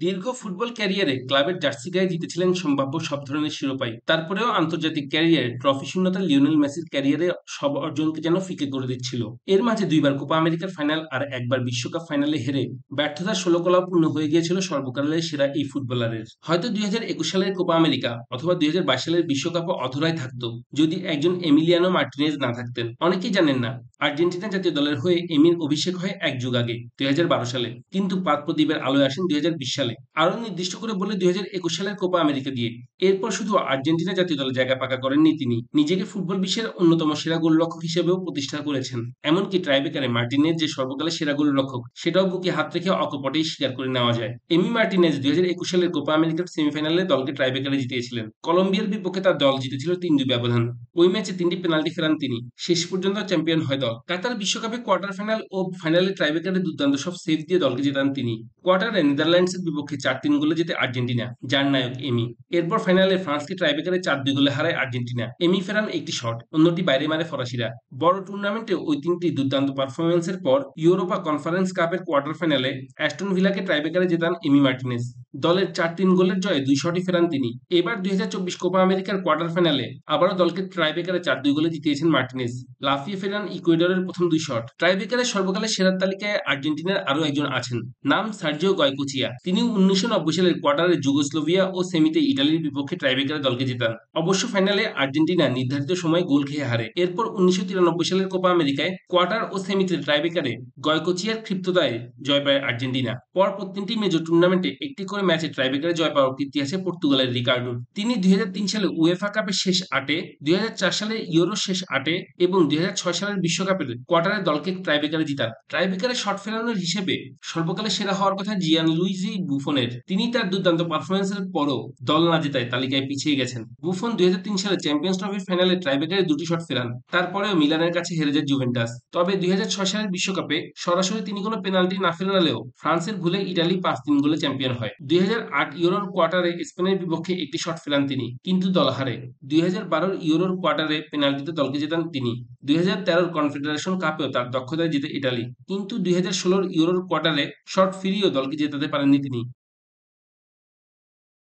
দীর্ঘ ফুটবল ক্যারিয়ারে ক্লাবের জার্সি গায়ে জিতেছিলেন সম্ভাব্য সব ধরনের শিরোপাই। তারপরেও আন্তর্জাতিক ক্যারিয়ারে ট্রফি শূন্যতা লিওনেল মেসির ক্যারিয়ারে সব অর্জনকে যেন ফিকে করে দিচ্ছিল। এর মাঝে দুইবার কোপা আমেরিকার ফাইনাল আর একবার বিশ্বকাপ ফাইনালে হেরে ব্যর্থতার ষোলকলা পূর্ণ হয়ে গিয়েছিল সর্বকালের সেরা এই ফুটবলারের। হয়তো ২০২১ সালের কোপা আমেরিকা অথবা ২০২২ সালের বিশ্বকাপও অধরাই থাকতো যদি একজন এমিলিয়ানো মার্টিনেজ না থাকতেন। অনেকেই জানেন না, আর্জেন্টিনা জাতীয় দলের হয়ে এমির অভিষেক হয় এক যুগ আগে ২০১২ সালে, কিন্তু পাদপ্রদীপের আলোয় আসেন ২০২০ সালে। আরও নির্দিষ্ট করে বলে ২০২১ সালের কোপা আমেরিকা দিয়ে। এরপর শুধু আর্জেন্টিনা জাতীয় দলে জায়গা পাকা করেননি তিনি, নিজেকে ফুটবল বিশ্বের অন্যতম সেরা গোলরক্ষক হিসেবেও প্রতিষ্ঠা করেছেন। এমনকি ট্রাইবেকারে মার্টিনেজ যে সর্বকালের সেরা গোলরক্ষক সেটাও বুকে হাত রেখে অকপটেই স্বীকার করে নেওয়া যায়। এমি মার্টিনেজ ২০২১ সালের কোপা আমেরিকার সেমিফাইনালে দলকে ট্রাইবেকারে জিতিয়েছিলেন। কলম্বিয়ার বিপক্ষে তার দল জিতেছিল ৩-২ ব্যবধান। ওই ম্যাচে ৩টি পেনাল্টি ফেরান তিনি। শেষ পর্যন্ত চ্যাম্পিয়ন হয় দল। কাতার বিশ্বকাপে কোয়ার্টার ফাইনাল ও ফাইনালে ট্রাইবেকারে দুর্দান্ত সব সেভ দিয়ে দলকে জেতান তিনি। কোয়ার্টারে নেদারল্যান্ডসের বিপক্ষে ৪-৩ গোলে জেতে আর্জেন্টিনা, যার নায়ক এমি। এরপর ফাইনালে ফ্রান্সকে ট্রাইবেকারে ৪-২ গোলে হারায় আর্জেন্টিনা। এমি ফেরান একটি শট, অন্যটি বাইরে মারে ফরাসিরা। বড় টুর্নামেন্টে ওই তিনটি দুর্দান্ত পারফরম্যান্সের পর ইউরোপা কনফারেন্স কাপের কোয়ার্টার ফাইনালে অ্যাস্টন ভিলাকে ট্রাইবেকারে জেতান এমি মার্টিনেজ। দলের ৪-৩ গোলের জয়ে ২ শটই ফেরান তিনি। এবার ২০২৪ কোপা আমেরিকার কোয়ার্টার ফাইনালে আবারও দলকে ট্রাইবেকারে ৪-২ গোলে জিতিয়েছেন মার্টিনেজ। লাফিয়ে ফেরান ইকুয়েডরের প্রথম ২ শট। ট্রাইবেকারে সর্বকালের সেরার তালিকায় আর্জেন্টিনার আরও একজন আছেন, নাম সার্জিও গয়কোচিয়া। তিনি ১৯৯০ সালের কোয়ার্টারে যুগোস্লোভিয়া ও সেমিতে ইতালির বিপক্ষে ট্রাইবেকারে দলকে জেতান। অবশ্য ফাইনালে আর্জেন্টিনা নির্ধারিত সময়ে গোল খেয়ে হারে। এরপর ১৯৯৩ সালের কোপা আমেরিকায় কোয়ার্টার ও সেমিতে ট্রাইবেকারে গয়কোচিয়ার ক্ষিপ্রতায় জয় পায় আর্জেন্টিনা। পরপর ৩টি মেজর টুর্নামেন্টে একটি করে ম্যাচে ট্রাইবেকারে জয় পাওয়ার কীর্তি আছে পর্তুগালের রিকার্ডোর। তিনি ২০০৩ সালে উয়েফা কাপের শেষ আটে, ২০০৪ সালে ইউরোর শেষ আটে এবং ২০০৬ সালের বিশ্বকাপের কোয়ার্টারে দলকে ট্রাইবেকারে জিতান। ট্রাইবেকারে শট ফেরানোর হিসেবে সর্বকালের সেরা হওয়ার কথা জিয়ানলুইজি বুফনের। তিনি তার দুর্দান্ত পারফরম্যান্সের পরও দল না জেতায় তালিকায় পিছিয়ে গেছেন। বুফন ২০০৩ সালে চ্যাম্পিয়ন্স ট্রফির ফাইনালে ট্রাইবেকারে দুটি শট ফেরান। তারপরেও মিলানের কাছে হেরে যায় জুভেন্টাস। তবে ২০০৬ সালের বিশ্বকাপে সরাসরি তিনি কোনো পেনাল্টি না ফেরালেও ফ্রান্সের ভুলে ইতালি ৫-৩ গোলে চ্যাম্পিয়ন হয়। ২০০৮ ইউরোর কোয়ার্টারে স্পেনের বিপক্ষে একটি শট ফেরান তিনি, কিন্তু দল হারে। ২০১২ ইউরোর কোয়ার্টারে পেনাল্টিতে দলকে জেতান তিনি। ২০১৩ কনফেডারেশন কাপেও তার দক্ষতায় জেতে ইতালি, কিন্তু ২০১৬ ইউরোর কোয়ার্টারে শট ফিরিয়েও দলকে জেতাতে পারেননি তিনি।